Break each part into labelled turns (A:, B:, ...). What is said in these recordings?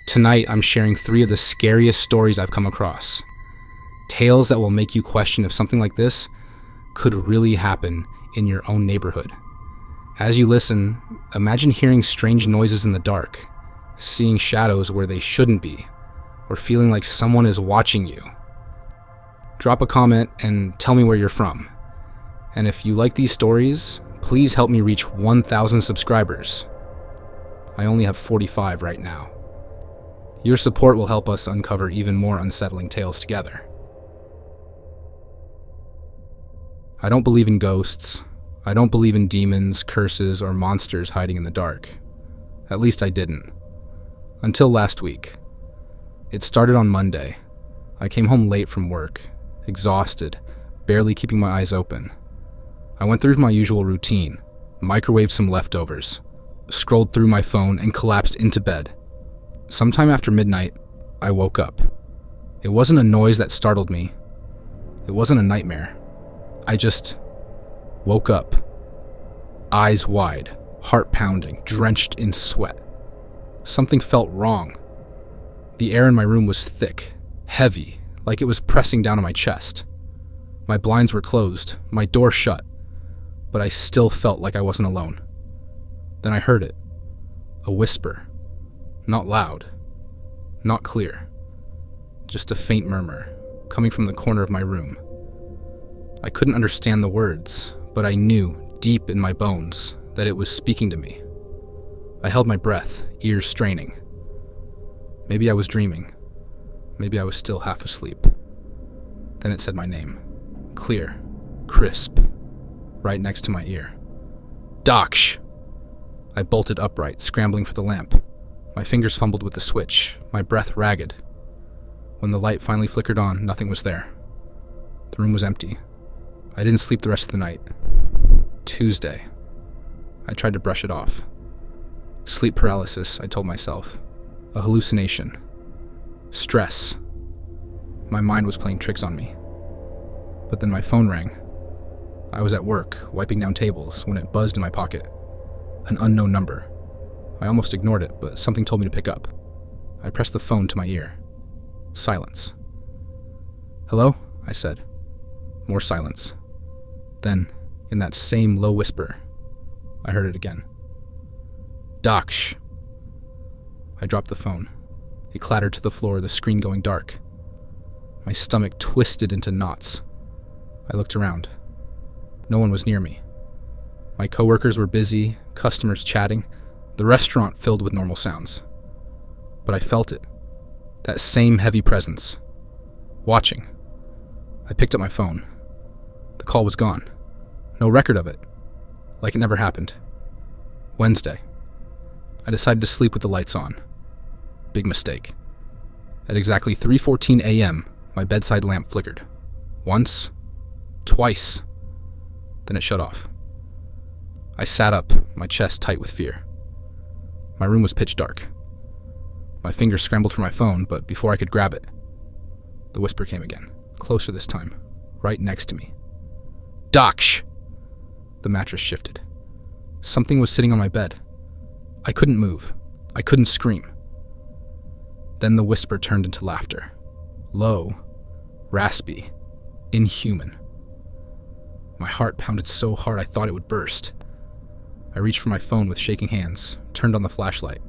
A: Tonight, I'm sharing 3 of the scariest stories I've come across. Tales that will make you question if something like this could really happen in your own neighborhood. As you listen, imagine hearing strange noises in the dark, seeing shadows where they shouldn't be, or feeling like someone is watching you. Drop a comment and tell me where you're from. And if you like these stories, please help me reach 1,000 subscribers. I only have 45 right now. Your support will help us uncover even more unsettling tales together. I don't believe in ghosts. I don't believe in demons, curses, or monsters hiding in the dark. At least I didn't. Until last week. It started on Monday. I came home late from work, exhausted, barely keeping my eyes open. I went through my usual routine, microwaved some leftovers, scrolled through my phone, and collapsed into bed. Sometime after midnight, I woke up. It wasn't a noise that startled me. It wasn't a nightmare. I just woke up, eyes wide, heart pounding, drenched in sweat. Something felt wrong. The air in my room was thick, heavy, like it was pressing down on my chest. My blinds were closed, my door shut, but I still felt like I wasn't alone. Then I heard it, a whisper. Not loud, not clear, just a faint murmur coming from the corner of my room. I couldn't understand the words, but I knew deep in my bones that it was speaking to me. I held my breath, ears straining. Maybe I was dreaming. Maybe I was still half asleep. Then it said my name, clear, crisp, right next to my ear. Daksh! I bolted upright, scrambling for the lamp. My fingers fumbled with the switch, my breath ragged. When the light finally flickered on, nothing was there. The room was empty. I didn't sleep the rest of the night. Tuesday. I tried to brush it off. Sleep paralysis, I told myself. A hallucination. Stress. My mind was playing tricks on me. But then my phone rang. I was at work, wiping down tables, when it buzzed in my pocket. An unknown number. I almost ignored it, but something told me to pick up. I pressed the phone to my ear. Silence. "Hello?" I said. More silence. Then, in that same low whisper, I heard it again. Daksh. I dropped the phone. It clattered to the floor, the screen going dark. My stomach twisted into knots. I looked around. No one was near me. My coworkers were busy, customers chatting, the restaurant filled with normal sounds. But I felt it. That same heavy presence. Watching. I picked up my phone. The call was gone. No record of it. Like it never happened. Wednesday. I decided to sleep with the lights on. Big mistake. At exactly 3:14 a.m., my bedside lamp flickered. Once. Twice. Then it shut off. I sat up, my chest tight with fear. My room was pitch dark. My fingers scrambled for my phone, but before I could grab it, the whisper came again, closer this time, right next to me. Daksh! The mattress shifted. Something was sitting on my bed. I couldn't move. I couldn't scream. Then the whisper turned into laughter. Low, raspy, inhuman. My heart pounded so hard I thought it would burst. I reached for my phone with shaking hands, turned on the flashlight.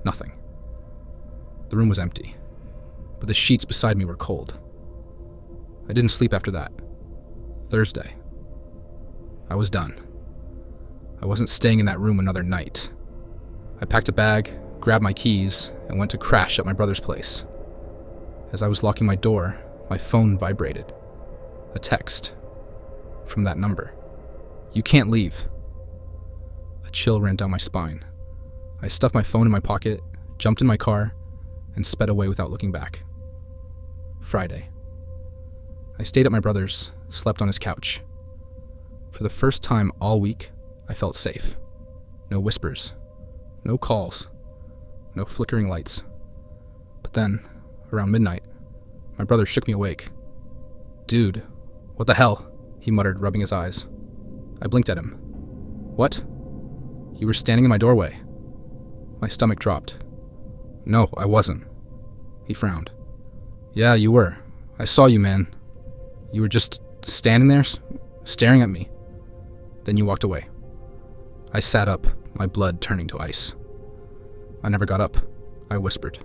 A: Nothing. The room was empty, but the sheets beside me were cold. I didn't sleep after that. Thursday. I was done. I wasn't staying in that room another night. I packed a bag, grabbed my keys, and went to crash at my brother's place. As I was locking my door, my phone vibrated. A text. From that number. "You can't leave." A chill ran down my spine. I stuffed my phone in my pocket, jumped in my car, and sped away without looking back. Friday. I stayed at my brother's, slept on his couch. For the first time all week, I felt safe. No whispers. No calls. No flickering lights. But then, around midnight, my brother shook me awake. "Dude, what the hell?" he muttered, rubbing his eyes. I blinked at him. "What?" "You were standing in my doorway." My stomach dropped. No, I wasn't. He frowned. Yeah, you were. I saw you, man. You were just standing there, staring at me. Then you walked away. I sat up, my blood turning to ice. I never got up, I whispered.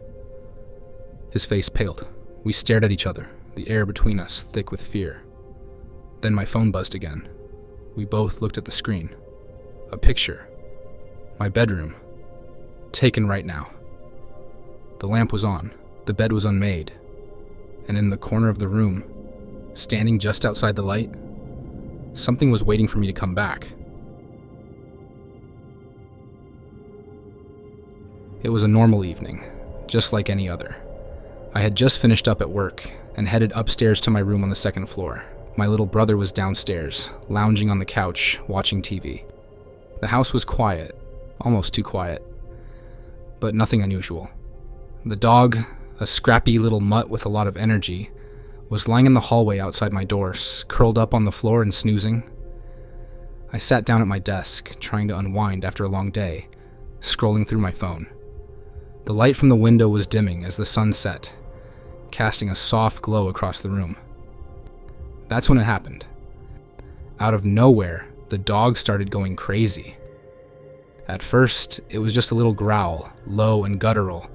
A: His face paled. We stared at each other, the air between us thick with fear. Then my phone buzzed again. We both looked at the screen. A picture. My bedroom. Taken right now. The lamp was on, the bed was unmade, and in the corner of the room, standing just outside the light, something was waiting for me to come back. It was a normal evening, just like any other. I had just finished up at work and headed upstairs to my room on the second floor. My little brother was downstairs, lounging on the couch, watching TV. The house was quiet, almost too quiet, but nothing unusual. The dog, a scrappy little mutt with a lot of energy, was lying in the hallway outside my doors, curled up on the floor and snoozing. I sat down at my desk, trying to unwind after a long day, scrolling through my phone. The light from the window was dimming as the sun set, casting a soft glow across the room. That's when it happened. Out of nowhere, the dog started going crazy. At first, it was just a little growl, low and guttural,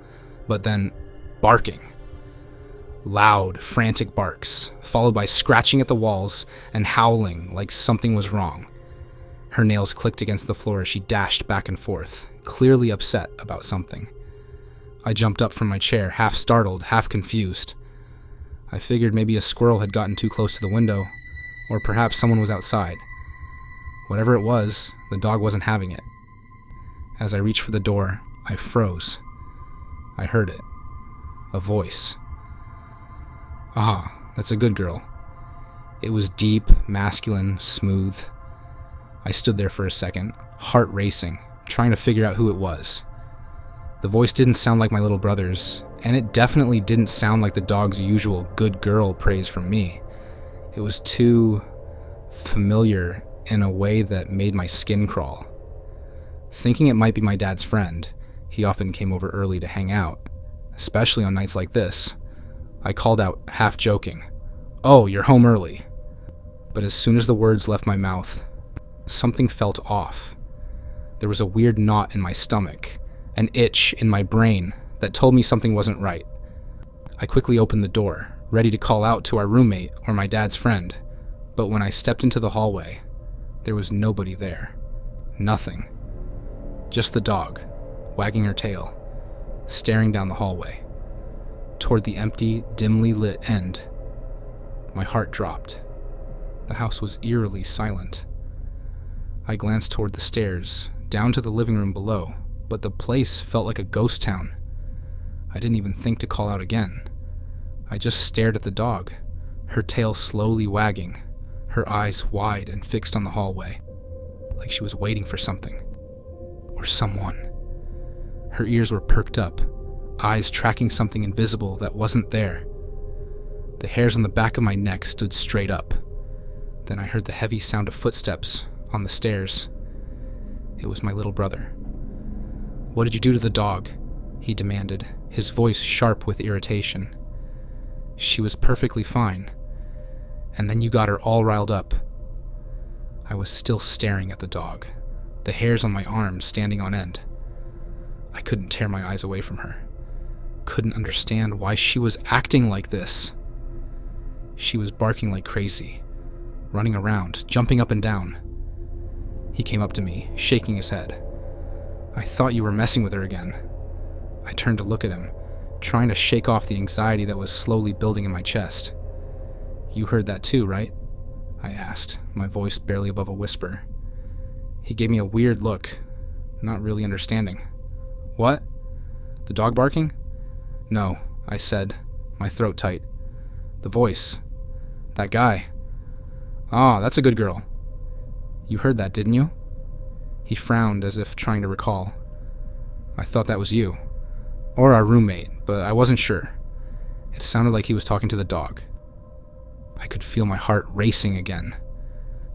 A: but then barking. Loud, frantic barks, followed by scratching at the walls and howling like something was wrong. Her nails clicked against the floor as she dashed back and forth, clearly upset about something. I jumped up from my chair, half startled, half confused. I figured maybe a squirrel had gotten too close to the window, or perhaps someone was outside. Whatever it was, the dog wasn't having it. As I reached for the door, I froze. I heard it. A voice. Ah, that's a good girl. It was deep, masculine, smooth. I stood there for a second, heart racing, trying to figure out who it was. The voice didn't sound like my little brother's, and it definitely didn't sound like the dog's usual good girl praise from me. It was too familiar in a way that made my skin crawl. Thinking it might be my dad's friend, he often came over early to hang out, especially on nights like this. I called out, half joking, "Oh, you're home early." But as soon as the words left my mouth, something felt off. There was a weird knot in my stomach, an itch in my brain that told me something wasn't right. I quickly opened the door, ready to call out to our roommate or my dad's friend, but when I stepped into the hallway, there was nobody there. Nothing. Just the dog, wagging her tail, staring down the hallway, toward the empty, dimly lit end. My heart dropped. The house was eerily silent. I glanced toward the stairs, down to the living room below, but the place felt like a ghost town. I didn't even think to call out again. I just stared at the dog, her tail slowly wagging, her eyes wide and fixed on the hallway, like she was waiting for something. Or someone. Her ears were perked up, eyes tracking something invisible that wasn't there. The hairs on the back of my neck stood straight up. Then I heard the heavy sound of footsteps on the stairs. It was my little brother. "What did you do to the dog?" he demanded, his voice sharp with irritation. "She was perfectly fine. And then you got her all riled up." I was still staring at the dog, the hairs on my arms standing on end. I couldn't tear my eyes away from her. Couldn't understand why she was acting like this. She was barking like crazy, running around, jumping up and down. He came up to me, shaking his head. "I thought you were messing with her again." I turned to look at him, trying to shake off the anxiety that was slowly building in my chest. "You heard that too, right?" I asked, my voice barely above a whisper. He gave me a weird look, not really understanding. "What? The dog barking?" "No," I said, my throat tight. "The voice. That guy." "Ah, that's a good girl." "You heard that, didn't you?" He frowned as if trying to recall. "I thought that was you. Or our roommate, but I wasn't sure." It sounded like he was talking to the dog. I could feel my heart racing again.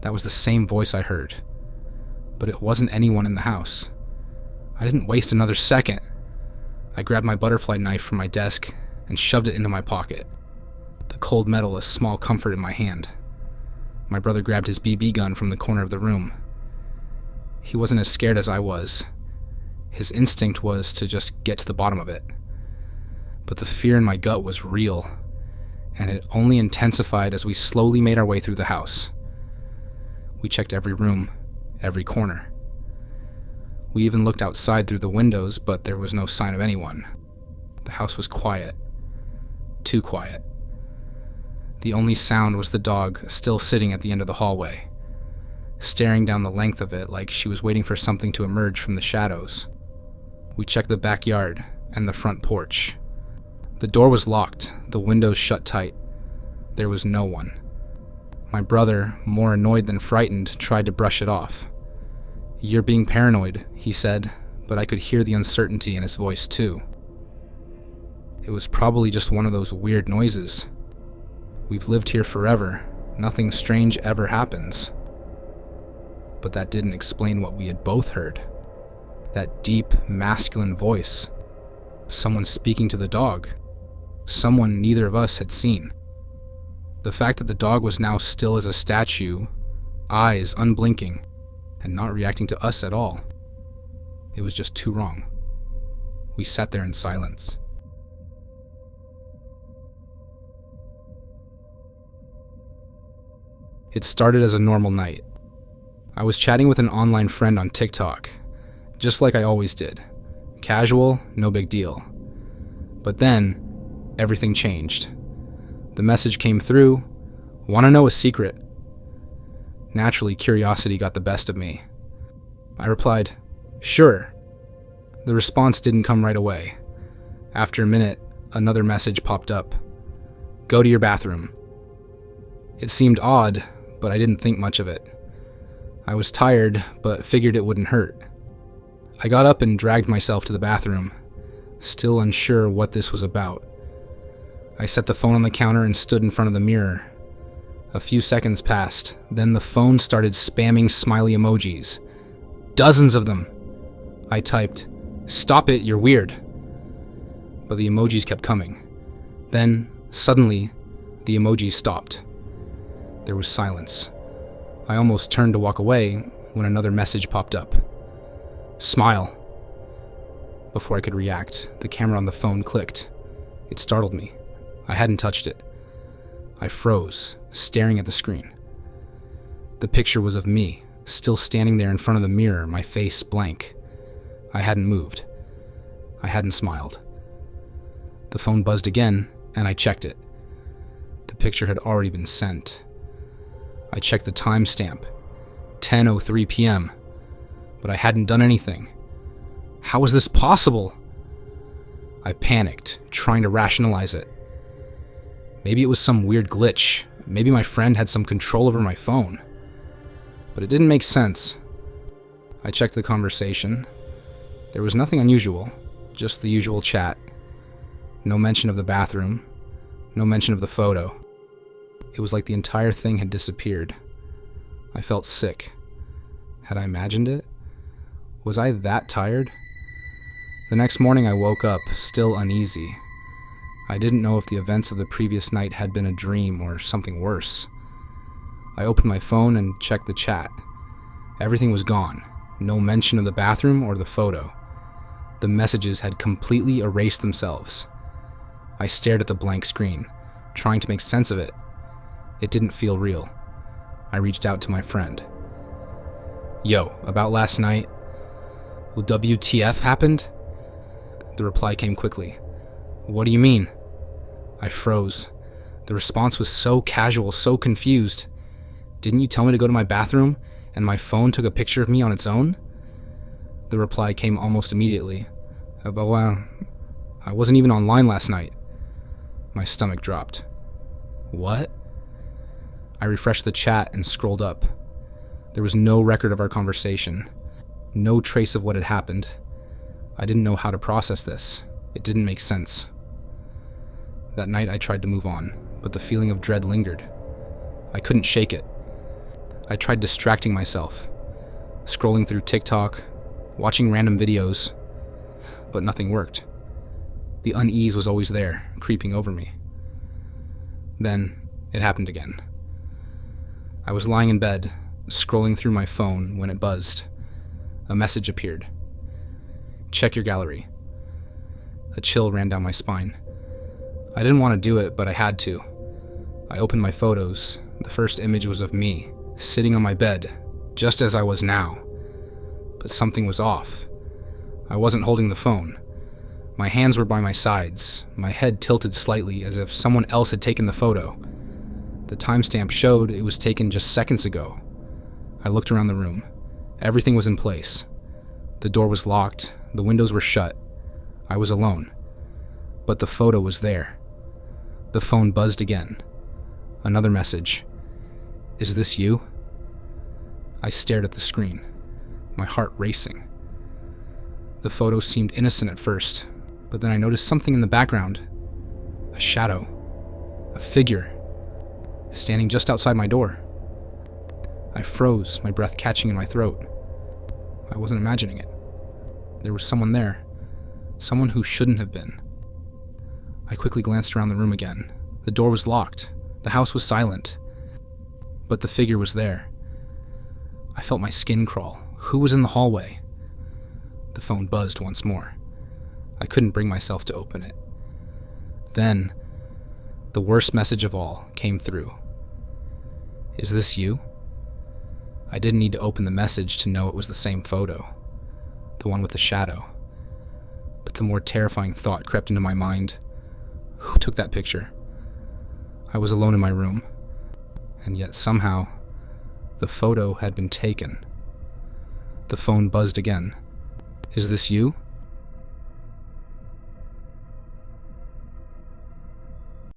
A: That was the same voice I heard. But it wasn't anyone in the house. I didn't waste another second. I grabbed my butterfly knife from my desk and shoved it into my pocket. The cold metal a small comfort in my hand. My brother grabbed his BB gun from the corner of the room. He wasn't as scared as I was. His instinct was to just get to the bottom of it. But the fear in my gut was real, and it only intensified as we slowly made our way through the house. We checked every room, every corner. We even looked outside through the windows, but there was no sign of anyone. The house was quiet. Too quiet. The only sound was the dog still sitting at the end of the hallway, staring down the length of it like she was waiting for something to emerge from the shadows. We checked the backyard and the front porch. The door was locked, the windows shut tight. There was no one. My brother, more annoyed than frightened, tried to brush it off. "You're being paranoid," he said, but I could hear the uncertainty in his voice too. It was probably just one of those weird noises. We've lived here forever. Nothing strange ever happens. But that didn't explain what we had both heard. That deep, masculine voice. Someone speaking to the dog. Someone neither of us had seen. The fact that the dog was now still as a statue, eyes unblinking, and not reacting to us at all. It was just too wrong. We sat there in silence. It started as a normal night. I was chatting with an online friend on TikTok, just like I always did. Casual, no big deal. But then, everything changed. The message came through, "Want to know a secret?" Naturally, curiosity got the best of me. I replied, "Sure." The response didn't come right away. After a minute, another message popped up. "Go to your bathroom." It seemed odd, but I didn't think much of it. I was tired, but figured it wouldn't hurt. I got up and dragged myself to the bathroom, still unsure what this was about. I set the phone on the counter and stood in front of the mirror. A few seconds passed, then the phone started spamming smiley emojis. Dozens of them! I typed, "Stop it, you're weird." But the emojis kept coming. Then, suddenly, the emojis stopped. There was silence. I almost turned to walk away when another message popped up. "Smile." Before I could react, the camera on the phone clicked. It startled me. I hadn't touched it. I froze, staring at the screen. The picture was of me, still standing there in front of the mirror, my face blank. I hadn't moved. I hadn't smiled. The phone buzzed again, and I checked it. The picture had already been sent. I checked the timestamp, 10:03 p.m., but I hadn't done anything. How was this possible? I panicked, trying to rationalize it. Maybe it was some weird glitch. Maybe my friend had some control over my phone. But it didn't make sense. I checked the conversation. There was nothing unusual, just the usual chat. No mention of the bathroom. No mention of the photo. It was like the entire thing had disappeared. I felt sick. Had I imagined it? Was I that tired? The next morning I woke up, still uneasy. I didn't know if the events of the previous night had been a dream or something worse. I opened my phone and checked the chat. Everything was gone. No mention of the bathroom or the photo. The messages had completely erased themselves. I stared at the blank screen, trying to make sense of it. It didn't feel real. I reached out to my friend. "Yo, about last night? Well, WTF happened?" The reply came quickly. "What do you mean?" I froze. The response was so casual, so confused. "Didn't you tell me to go to my bathroom, and my phone took a picture of me on its own?" The reply came almost immediately. Well, I wasn't even online last night." My stomach dropped. What? I refreshed the chat and scrolled up. There was no record of our conversation. No trace of what had happened. I didn't know how to process this. It didn't make sense. That night I tried to move on, but the feeling of dread lingered. I couldn't shake it. I tried distracting myself, scrolling through TikTok, watching random videos, but nothing worked. The unease was always there, creeping over me. Then, it happened again. I was lying in bed, scrolling through my phone when it buzzed. A message appeared. "Check your gallery." A chill ran down my spine. I didn't want to do it, but I had to. I opened my photos. The first image was of me, sitting on my bed, just as I was now. But something was off. I wasn't holding the phone. My hands were by my sides, my head tilted slightly as if someone else had taken the photo. The timestamp showed it was taken just seconds ago. I looked around the room. Everything was in place. The door was locked, the windows were shut. I was alone. But the photo was there. The phone buzzed again. Another message. "Is this you?" I stared at the screen, my heart racing. The photo seemed innocent at first, but then I noticed something in the background. A shadow. A figure. Standing just outside my door. I froze, my breath catching in my throat. I wasn't imagining it. There was someone there. Someone who shouldn't have been. I quickly glanced around the room again. The door was locked. The house was silent. But the figure was there. I felt my skin crawl. Who was in the hallway? The phone buzzed once more. I couldn't bring myself to open it. Then, the worst message of all came through. "Is this you?" I didn't need to open the message to know it was the same photo, the one with the shadow. But the more terrifying thought crept into my mind. Who took that picture? I was alone in my room, and yet somehow, the photo had been taken. The phone buzzed again. "Is this you?"